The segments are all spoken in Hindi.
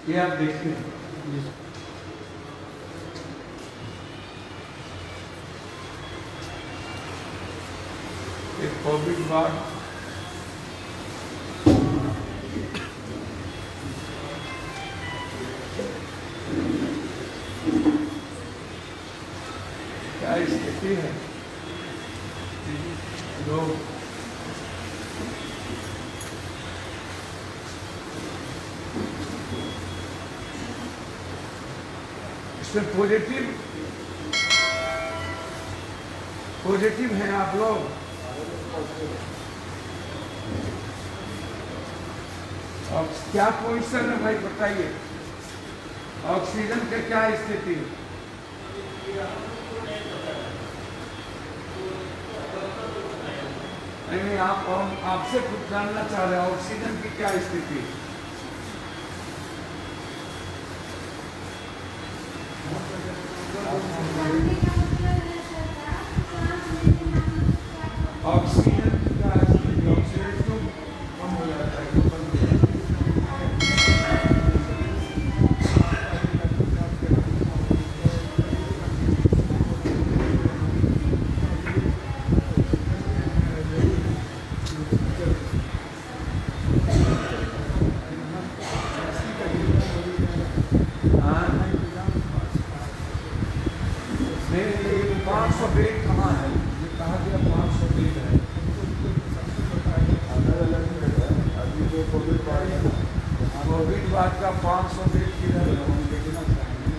ये आप देखते हैं एक कोविड वार्ड, क्या स्थिति है। लोग इसमें पॉजिटिव हैं आप लोग। अब क्या पोजीशन है भाई बताइए, ऑक्सीजन की क्या स्थिति है। नहीं, आप आपसे कुछ जानना चाह रहे हैं, ऑक्सीजन की क्या स्थिति है। ऑक्सीजन की क्या स्थिति, ऑक्सीजन क्यों कम हो जाता है, क्यों बंद हो जाता है। हाँ, नहीं 500 बेड कहाँ है, ये कहा गया 500 बेड है। अभी जो कोविड वार्ड है ना, कोविड वार्ड का 500 बेड किधर है, हम देखना चाहेंगे।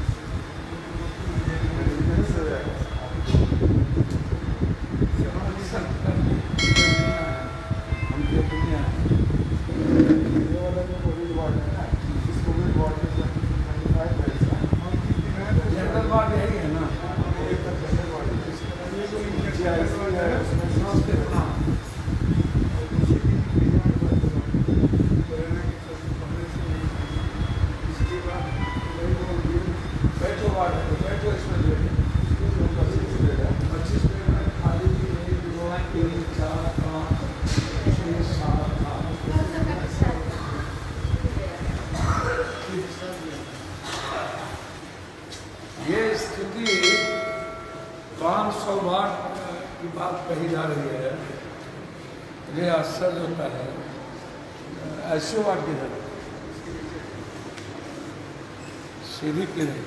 हम देखने आए। ये वाला जो कोविड वार्ड है ना, इस कोविड वार्ड में 25 बेड्स हैं। जनरल वार्ड यही है ना। एक तक जनरल वार्ड है, ये जो GIC है उसमें कितना बैठो वार्ड है, तो बैठो इसमें जो है 25 बेड है। 25 बेड में खाली 1 2 3 4 5 6 7 8। ये स्थिति 500 वाट की बात कही जा रही है। मुझे आश्चर्य होता है, ऐसे वाट किधर है? सीधी किधर?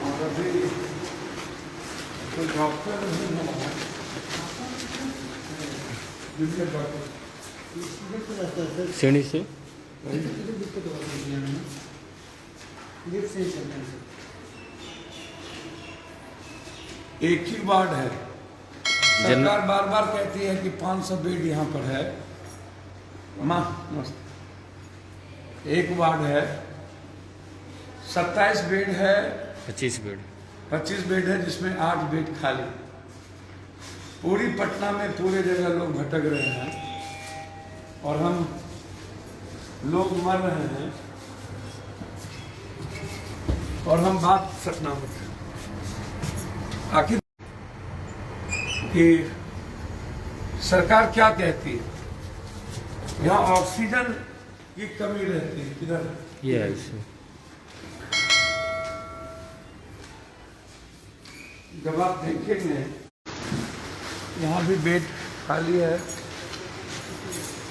और अभी कोई डॉक्टर नहीं है, जूनियर डॉक्टर। सीढ़ी से एक ही वार्ड है। सरकार बार बार कहती है कि 500 बेड यहाँ पर है। मस्त एक वार्ड है, 27 बेड है, 25 बेड 25 बेड है, जिसमें 8 बेड खाली। पूरी पटना में पूरे जगह लोग भटक रहे हैं और हम लोग मर रहे हैं और हम बात सकना होते हैं आखिर कि सरकार क्या कहती है। यहाँ ऑक्सीजन की कमी रहती है, किधर ये है इसमें। जब आप देखेंगे यहाँ भी बेड खाली है,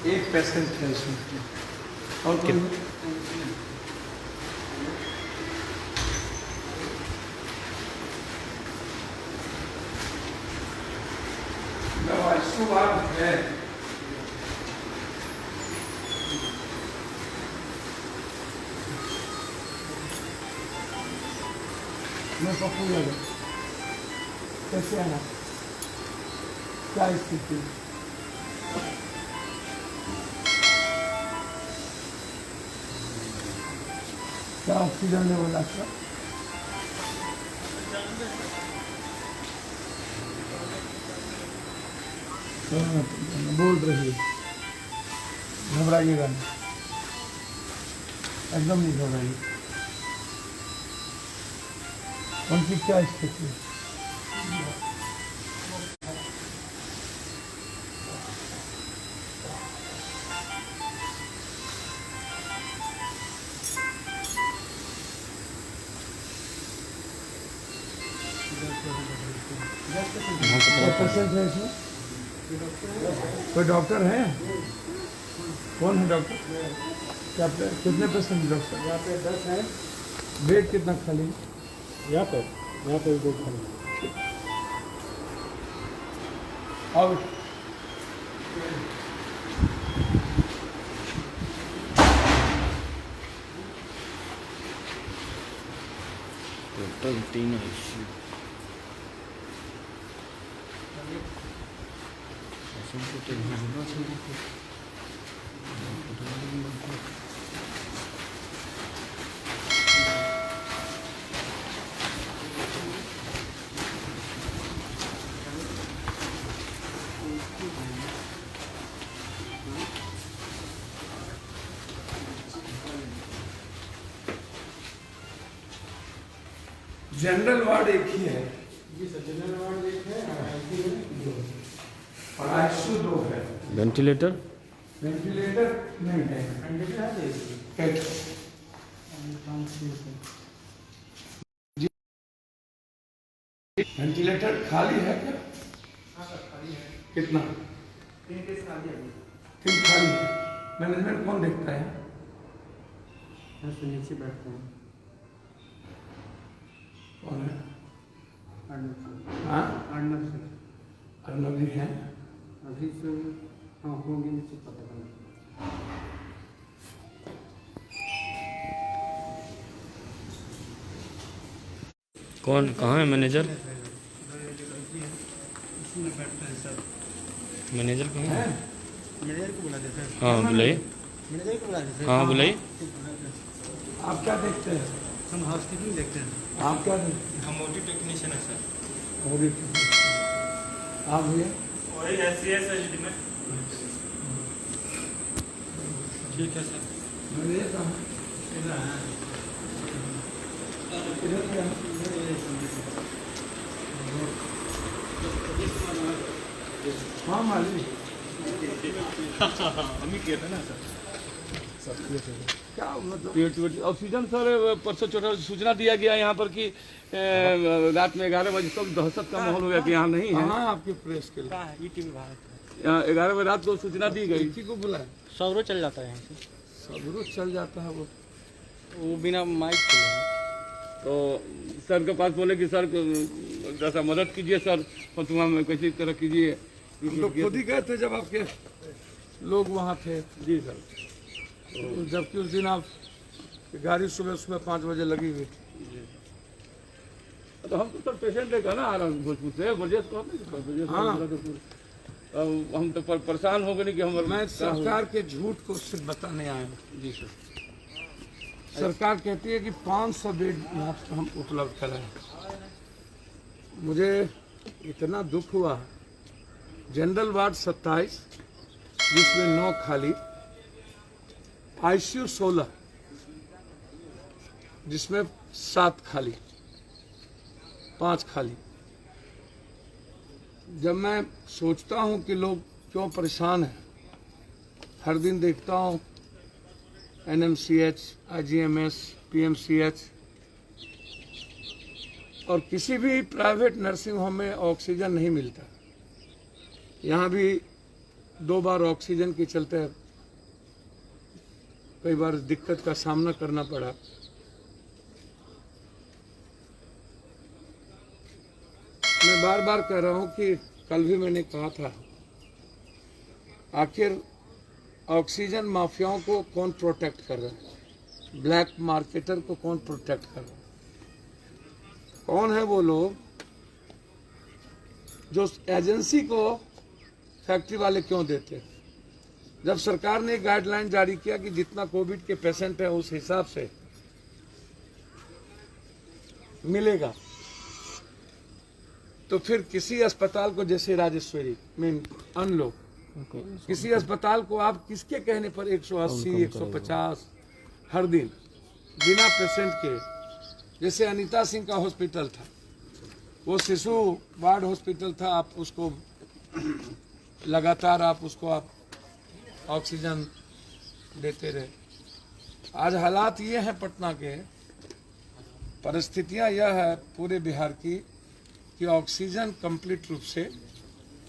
एक पेशेंट है इसमें और कोई सुबह है। मैं पप्पू लगा कैसे आना, क्या स्थिति, क्या ऑक्सीजन लेवल आपका? बोल रही है, घबराइएगा नहीं, एकदम नहीं घबराइए। उनकी क्या स्थिति है? पेशेंट है इसमें? कोई डॉक्टर है? कौन है डॉक्टर? क्या कितने पेशेंट हैं डॉक्टर? यहाँ पे 10 है। बेड कितना खाली? यहाँ पे भी खाली। आओ। Total 3 ICU। जनरल वार्ड एक ही है जी सर, जनरल वार्ड एक है, ICU और आईसीयू 2 है। वेंटिलेटर वेंटिलेटर नहीं है। वेंटिलेटर है इसमें। कैसे? वेंटिलेटर खाली है क्या? हाँ सर, खाली है। कितना? 3 केस खाली है अभी। 3 खाली है। मैनेजमेंट कौन देखता है? यहाँ से नीचे बैठते हैं। कौन है? अर्नब सर। हाँ, अर्नब सर। अर्नब जी हैं। अभी सर हाँ होंगे, मुझे पता नहीं। कौन कहाँ है मैनेजर? इसमें बैठते हैं सर। मैनेजर कहाँ है? मैनेजर को बुला देते हैं। हाँ बुलाइए। मैनेजर को बुला देते हैं। हाँ बुलाइए। आप क्या देखते हैं? हम हाउसकीपिंग देखते हैं। आप क्या देखते हम ओटी टेक्नीशियन है सर। हैं? ऑडिट। आप भैया? वही SCS है जी में। ठीक है सर। मैनेजर कहाँ है? इधर है। इधर क्या है? हाँ मालिक। हम ही किए थे ना सर। क्या मतलब? पेट ऑक्सीजन सर परसों चौथा सूचना दिया गया यहाँ पर कि रात में 11 बजे तक दहशत का माहौल हो गया कि यहाँ नहीं है। हाँ, आपकी प्रेस के लिए। कहाँ है? ईटीवी भारत। यहाँ 11 बजे रात को सूचना दी गई। किसी को बुलाए? सौरो चल जाता है यहाँ से। सब रोज चल जाता है वो बिना माइक के है। तो सर के पास बोले कि सर जैसा मदद कीजिए सर, फतुहा में किसी तरह कीजिए। हम तो खुद ही गए थे जब आपके लोग वहाँ थे। जी सर। तो जबकि उस दिन आप गाड़ी सुबह सुबह 5 बजे लगी हुई थी। तो हम तो सर पेशेंट है ना आ रहा हूँ भोजपुर से, ब्रजेश को हाँ। हम तो परेशान हो गए कि हम। मैं सरकार के झूठ को सिर्फ बताने आया हूँ। जी सर। सरकार कहती है कि 500 बेड यहाँ पे हम उपलब्ध कराएं। मुझे इतना दुख हुआ। जनरल वार्ड 27 जिसमें 9 खाली, आईसीयू 16 जिसमें 7 खाली, 5 खाली। जब मैं सोचता हूँ कि लोग क्यों परेशान हैं, हर दिन देखता हूँ NMCH, IGMS, PMCH और किसी भी प्राइवेट नर्सिंग होम में ऑक्सीजन नहीं मिलता। यहाँ भी 2 बार ऑक्सीजन के चलते कई बार दिक्कत का सामना करना पड़ा। मैं बार बार कह रहा हूँ कि कल भी मैंने कहा था, आखिर ऑक्सीजन माफियाओं को कौन प्रोटेक्ट कर रहा है? ब्लैक मार्केटर को कौन प्रोटेक्ट कर रहा है? कौन है वो लोग जो एजेंसी को फैक्ट्री वाले क्यों देते हैं? जब सरकार ने गाइडलाइन जारी किया कि जितना कोविड के पेशेंट है उस हिसाब से मिलेगा, तो फिर किसी अस्पताल को, जैसे राजेश्वरी मीन अनलो, किसी अस्पताल को आप किसके कहने पर 180, 150 हर दिन बिना पेशेंट के, जैसे अनीता सिंह का हॉस्पिटल था, वो शिशु वार्ड हॉस्पिटल था, आप उसको लगातार आप ऑक्सीजन देते रहे। आज हालात ये हैं पटना के, परिस्थितियां यह है पूरे बिहार की कि ऑक्सीजन कंप्लीट रूप से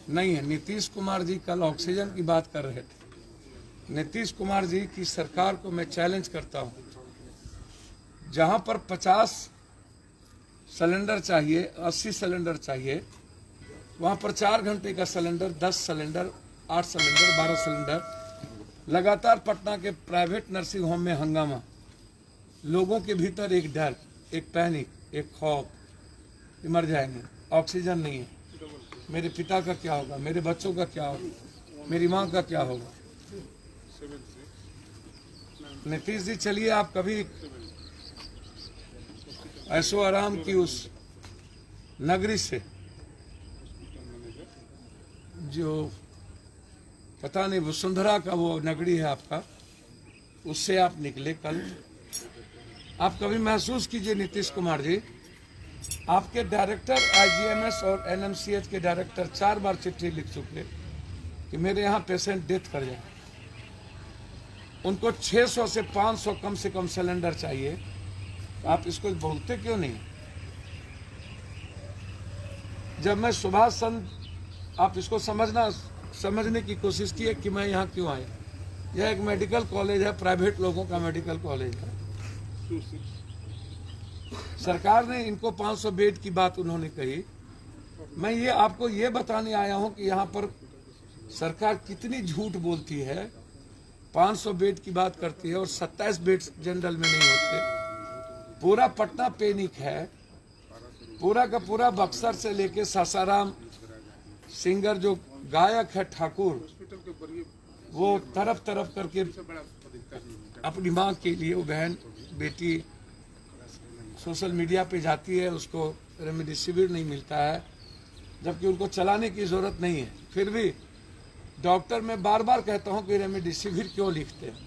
नहीं है। नीतीश कुमार जी कल ऑक्सीजन की बात कर रहे थे। नीतीश कुमार जी की सरकार को मैं चैलेंज करता हूं, जहां पर 50 सिलेंडर चाहिए, 80 सिलेंडर चाहिए, वहां पर 4 घंटे का सिलेंडर, 10 सिलेंडर, 8 सिलेंडर, 12 सिलेंडर। लगातार पटना के प्राइवेट नर्सिंग होम में हंगामा, लोगों के भीतर एक डर, एक पैनिक, एक खौफ कि मर जाएंगे, ऑक्सीजन नहीं है, मेरे पिता का क्या होगा, मेरे बच्चों का क्या होगा, मेरी माँ का क्या होगा। नीतीश जी, चलिए आप कभी ऐशो आराम की उस नगरी से, जो पता नहीं वसुंधरा का वो नगरी है आपका, उससे आप निकले कल। आप कभी महसूस कीजिए नीतीश कुमार जी, आपके डायरेक्टर आईजीएमएस और एनएमसीएच के डायरेक्टर 4 बार चिट्ठी लिख चुके कि मेरे यहाँ पेशेंट डेथ कर जाए। उनको 600 से 500 कम से कम सिलेंडर चाहिए। आप इसको बोलते क्यों नहीं? जब मैं सुभाष चंद्र, आप इसको समझने की कोशिश की कि मैं यहाँ क्यों आया। यह एक मेडिकल कॉलेज है, प्राइवेट लोगों का मेडिकल कॉलेज है। सरकार ने इनको 500 बेड की बात उन्होंने कही। मैं ये आपको ये बताने आया हूं कि यहाँ पर सरकार कितनी झूठ बोलती है। 500 बेड की बात करती है और 27 बेड जनरल में नहीं होते। पूरा पटना पैनिक है, पूरा का पूरा बक्सर से लेके सासाराम। सिंगर जो गायक है ठाकुर, वो तरफ तरफ करके अपनी माँ के लिए, वो बहन बेटी सोशल मीडिया पे जाती है, उसको रेमडेसिविर नहीं मिलता है, जबकि उनको चलाने की जरूरत नहीं है। फिर भी डॉक्टर, मैं बार बार कहता हूं कि रेमडेसिविर क्यों लिखते हैं,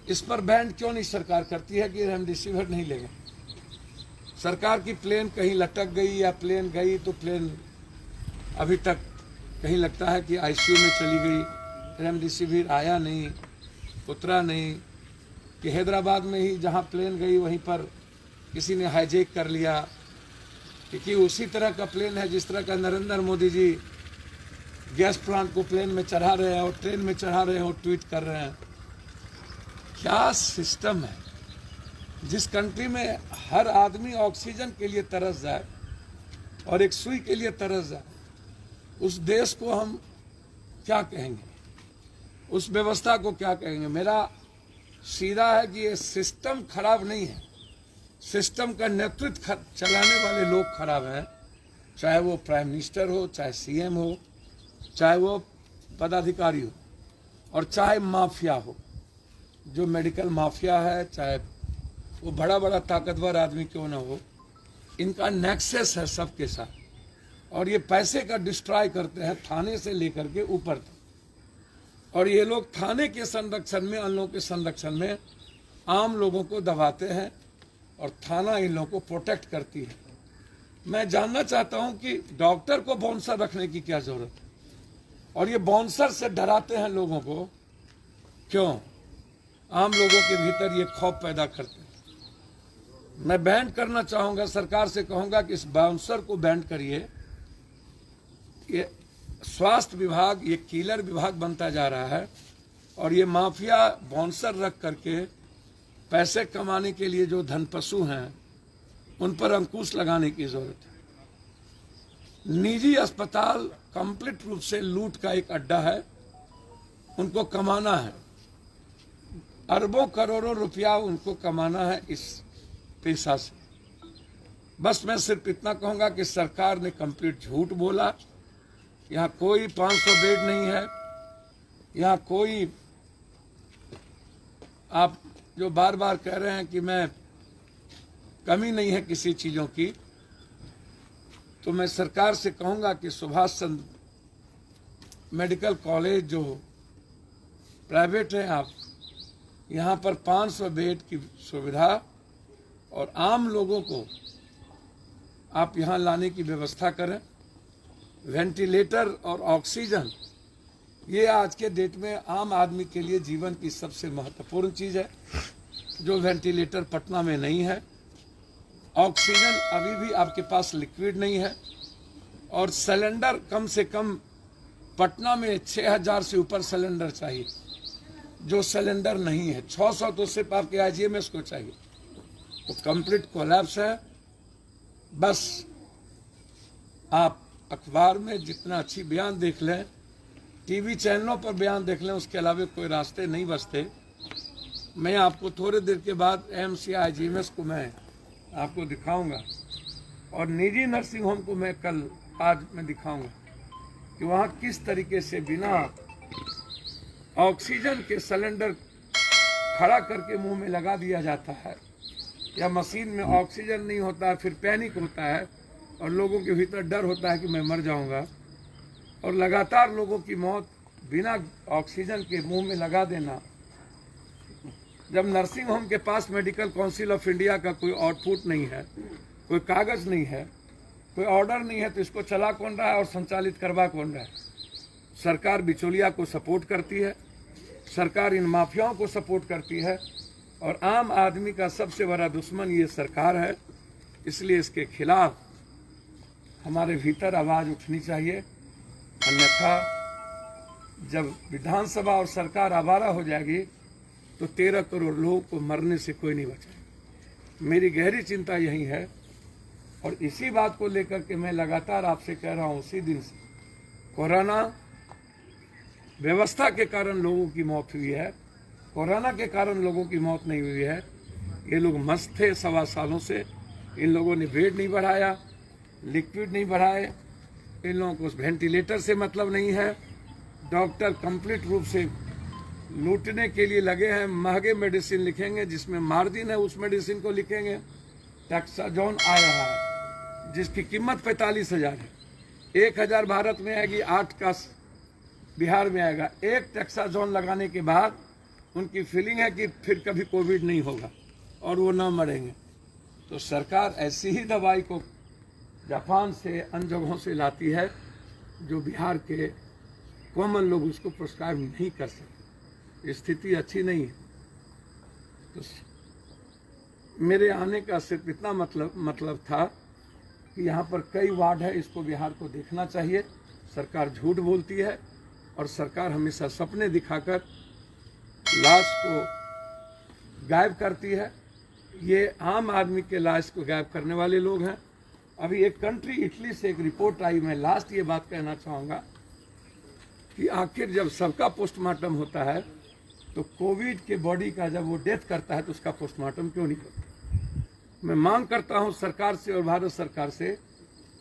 इस पर बैन क्यों नहीं सरकार करती है कि रेमडेसिविर नहीं लेंगे। सरकार की प्लेन कहीं लटक गई या प्लेन गई तो प्लेन अभी तक कहीं लगता है कि आईसीयू में चली गई, रेमडेसिविर आया नहीं, उतरा नहीं, कि हैदराबाद में ही जहां प्लेन गई वहीं पर किसी ने हाईजैक कर लिया, क्योंकि उसी तरह का प्लेन है जिस तरह का नरेंद्र मोदी जी गैस प्लांट को प्लेन में चढ़ा रहे हैं और ट्रेन में चढ़ा रहे हैं और ट्वीट कर रहे हैं। क्या सिस्टम है? जिस कंट्री में हर आदमी ऑक्सीजन के लिए तरस जाए और एक सुई के लिए तरस जाए, उस देश को हम क्या कहेंगे, उस व्यवस्था को क्या कहेंगे? मेरा सीधा है कि ये सिस्टम खराब नहीं है, सिस्टम का नेतृत्व चलाने वाले लोग खराब हैं। चाहे वो प्राइम मिनिस्टर हो, चाहे सीएम हो, चाहे वो पदाधिकारी हो, और चाहे माफिया हो, जो मेडिकल माफिया है, चाहे वो बड़ा बड़ा ताकतवर आदमी क्यों ना हो, इनका नेक्सस है सबके साथ। और ये पैसे का डिस्ट्रॉय करते हैं थाने से लेकर के ऊपर तक। और ये लोग थाने के संरक्षण में, इन लोगों के संरक्षण में आम लोगों को दबाते हैं और थाना इन लोगों को प्रोटेक्ट करती है। मैं जानना चाहता हूं कि डॉक्टर को बाउंसर रखने की क्या जरूरत है, और ये बाउंसर से डराते हैं लोगों को क्यों? आम लोगों के भीतर ये खौफ पैदा करते हैं। मैं बैन करना चाहूंगा, सरकार से कहूंगा कि इस बाउंसर को बैन करिए। ये स्वास्थ्य विभाग ये किलर विभाग बनता जा रहा है, और ये माफिया बाउंसर रख करके पैसे कमाने के लिए जो धनपशु हैं, उन पर अंकुश लगाने की जरूरत है। निजी अस्पताल कंप्लीट रूप से लूट का एक अड्डा है, उनको कमाना है, अरबों करोड़ों रुपया उनको कमाना है इस पेशा से। बस मैं सिर्फ इतना कहूंगा कि सरकार ने कंप्लीट झूठ बोला। यहाँ कोई 500 बेड नहीं है, यहाँ कोई, आप जो बार बार कह रहे हैं कि मैं कमी नहीं है किसी चीज़ों की, तो मैं सरकार से कहूँगा कि सुभाष चंद्र मेडिकल कॉलेज जो प्राइवेट है, आप यहाँ पर 500 बेड की सुविधा और आम लोगों को आप यहाँ लाने की व्यवस्था करें। वेंटिलेटर और ऑक्सीजन ये आज के डेट में आम आदमी के लिए जीवन की सबसे महत्वपूर्ण चीज़ है, जो वेंटिलेटर पटना में नहीं है। ऑक्सीजन अभी भी आपके पास लिक्विड नहीं है, और सिलेंडर कम से कम पटना में 6000 से ऊपर सिलेंडर चाहिए, जो सिलेंडर नहीं है 600 तो सिर्फ आपके आईजीएमएस को चाहिए। तो कंप्लीट कोलैप्स है। बस आप अखबार में जितना अच्छी बयान देख लें, टीवी चैनलों पर बयान देख लें, उसके अलावा कोई रास्ते नहीं बचते। मैं आपको थोड़ी देर के बाद एमसी आईजीएमएस को मैं आपको दिखाऊंगा और निजी नर्सिंग होम को मैं आज मैं दिखाऊंगा कि वहाँ किस तरीके से बिना ऑक्सीजन के सिलेंडर खड़ा करके मुंह में लगा दिया जाता है, या मशीन में ऑक्सीजन नहीं होता है, फिर पैनिक होता है और लोगों के भीतर डर होता है कि मैं मर जाऊंगा, और लगातार लोगों की मौत बिना ऑक्सीजन के मुंह में लगा देना। जब नर्सिंग होम के पास मेडिकल काउंसिल ऑफ इंडिया का कोई आउटपुट नहीं है, कोई कागज नहीं है, कोई ऑर्डर नहीं है, तो इसको चला कौन रहा है और संचालित करवा कौन रहा है? सरकार बिचौलिया को सपोर्ट करती है, सरकार इन माफियाओं को सपोर्ट करती है, और आम आदमी का सबसे बड़ा दुश्मन ये सरकार है। इसलिए इसके खिलाफ हमारे भीतर आवाज़ उठनी चाहिए। अन्यथा जब विधानसभा और सरकार आवारा हो जाएगी तो 13 करोड़ लोगों को मरने से कोई नहीं बचाएगा। मेरी गहरी चिंता यही है, और इसी बात को लेकर के मैं लगातार आपसे कह रहा हूँ उसी दिन से। कोरोना व्यवस्था के कारण लोगों की मौत हुई है, कोरोना के कारण लोगों की मौत नहीं हुई है। ये लोग मस्त थे 1.25 सालों से, इन लोगों ने बेड नहीं बढ़ाया, लिक्विड नहीं बढ़ाए, इन लोगों को वेंटिलेटर से मतलब नहीं है। डॉक्टर कंप्लीट रूप से लूटने के लिए लगे हैं। महंगे मेडिसिन लिखेंगे, जिसमें मार्जिन है उस मेडिसिन को लिखेंगे। टैक्साजोन आ रहा है जिसकी कीमत 45,000 है, 1,000 भारत में आएगी, 8 का बिहार में आएगा। एक टैक्साजोन लगाने के बाद उनकी फीलिंग है कि फिर कभी कोविड नहीं होगा और वो ना मरेंगे। तो सरकार ऐसी ही दवाई को जापान से अन्य जगहों से लाती है जो बिहार के कॉमन लोग उसको प्रिस्क्राइब नहीं कर सकते। स्थिति अच्छी नहीं है। तो मेरे आने का सिर्फ इतना मतलब था कि यहाँ पर कई वार्ड है, इसको बिहार को देखना चाहिए। सरकार झूठ बोलती है और सरकार हमेशा सपने दिखाकर लाश को गायब करती है। ये आम आदमी के लाश को गायब करने वाले लोग हैं। अभी एक कंट्री इटली से एक रिपोर्ट आई, मैं लास्ट ये बात कहना चाहूँगा कि आखिर जब सबका पोस्टमार्टम होता है तो कोविड के बॉडी का जब वो डेथ करता है तो उसका पोस्टमार्टम क्यों नहीं होता? मैं मांग करता हूँ सरकार से और भारत सरकार से,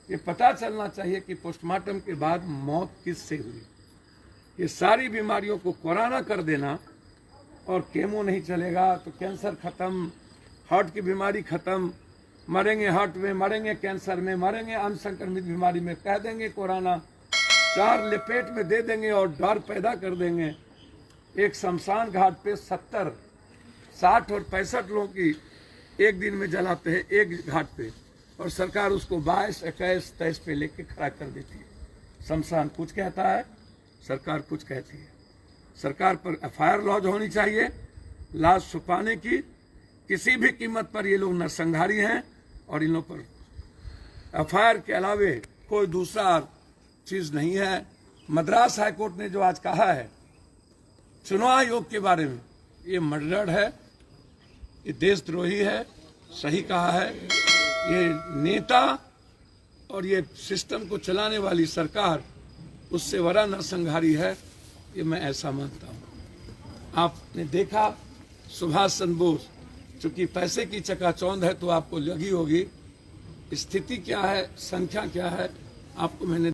ये पता चलना चाहिए कि पोस्टमार्टम के बाद मौत किससे हुई। ये सारी बीमारियों को कोरोना कर देना और केमो नहीं चलेगा तो कैंसर खत्म, हार्ट की बीमारी खत्म, मरेंगे हार्ट में, मरेंगे कैंसर में, मरेंगे अनसंक्रमित बीमारी में, कह देंगे कोरोना, 4 लपेट में दे देंगे और डर पैदा कर देंगे। एक शमशान घाट पे 70, 60 और 65 लोगों की एक दिन में जलाते हैं एक घाट पे, और सरकार उसको 22, 21, 23 पे लेके खड़ा कर देती है। शमशान कुछ कहता है, सरकार कुछ कहती है। सरकार पर FIR लॉन्च होनी चाहिए लाश छुपाने की। किसी भी कीमत पर ये लोग नरसंहारी हैं और इन लोगों पर FIR के अलावे कोई दूसरा चीज़ नहीं है। मद्रास हाईकोर्ट ने जो आज कहा है चुनाव आयोग के बारे में, ये मर्डर है, ये देशद्रोही है, सही कहा है। ये नेता और ये सिस्टम को चलाने वाली सरकार उससे बड़ा नरसंहारी है, ये मैं ऐसा मानता हूँ। आपने देखा सुभाष चंद्र बोस, चूंकि पैसे की चकाचौंध है तो आपको लगी होगी, स्थिति क्या है, संख्या क्या है, आपको मैंने